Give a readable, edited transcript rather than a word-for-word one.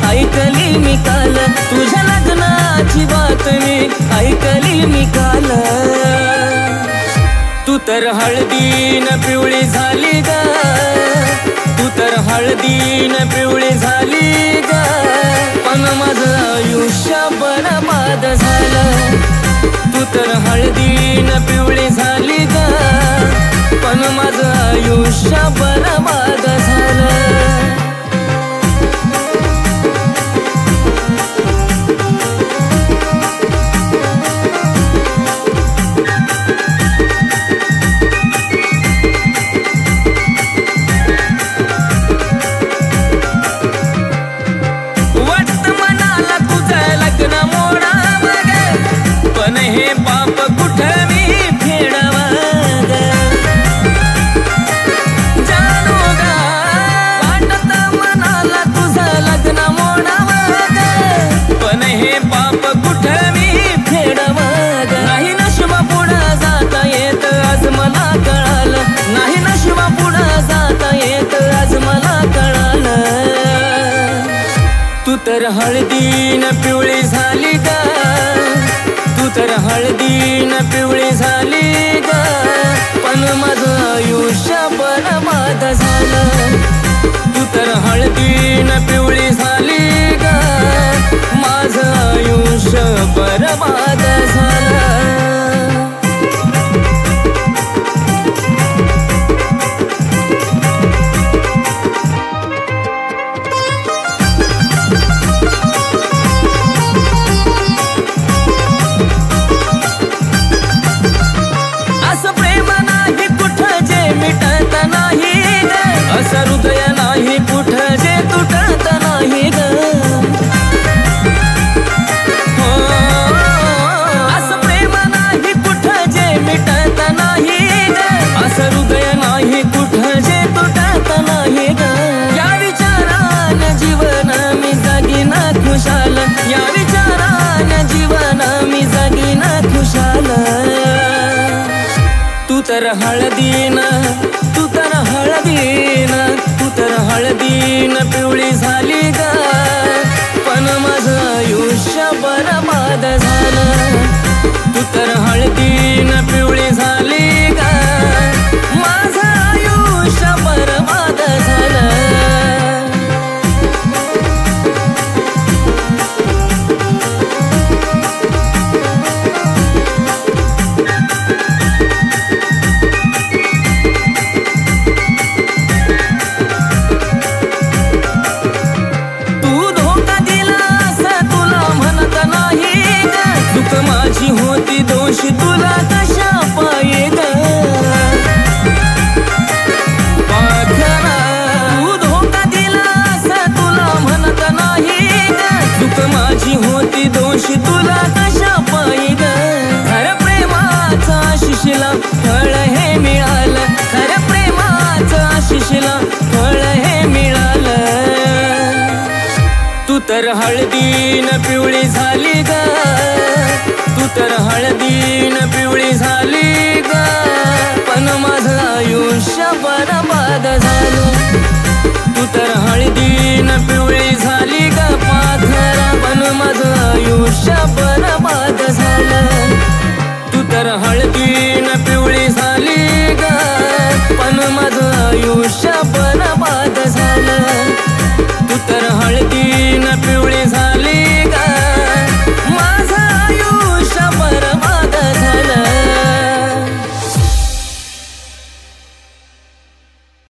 ऐकली मी काल, तुझ्या लग्नाची बातमी ऐकली मी काल। तू तर हळदीन पिवळी झाली ग, तू तर हळदीन पिवळी झाली ग, पण माझं आयुष्य बरबाद झालं। तू तर हळदीन पिवळी झाली ग, पण माझं आयुष्य बरबाद झालं। तू तर हळदीन पिवळी झाली ग, तू तर हळदीन पिवळी झाली ग, पण माझं आयुष्य बरबाद झालं। तू तर हळदीन पिवळी झाली ग, माझं आयुष्य बरबाद झालं। असं हृदय नाही कुठं जे तुटत नाही ग, हो असं प्रेम नाही कुठं जे मिटत नाही ग, असं हृदय नाही कुठं जे तुटत नाही ग। या विचारान जीवन मी जगीन खुशाल, या विचारान जीवन मी जगीन खुशाल। तू तर हळदीन, तू तर हळदीन, तू तर हळदीन पिवळी झाली ग, पण माझं आयुष्य बरबाद झालं। तू तर हळदीन पिवळी झाली ग, माझं आयुष्य बरबाद झालं। माझी होती दोष तुला कशा पाये ग, पाखरा तू धोका दिलास तुला म्हणत नाही ग, चूक माझी होती दोष तुला कशा पाये ग। खरं प्रेमाचा आशिषला फळ हे मिळालं, खरं प्रेमाचा आशिषला फळ हे मिळालं। तू तर हळदीन पिवळी झाली ग, तू तर हळदीन पिवळी झाली ग, पण माझं आयुष्य बरबाद झालं। तू तर हळदीन पिवळी झाली ग पाखरा, पण माझं आयुष्य बरबाद झालं। तू तर हळदीन पिवळी झाली ग, पण माझं आयुष्य बरबाद झालं। तू तर हळदी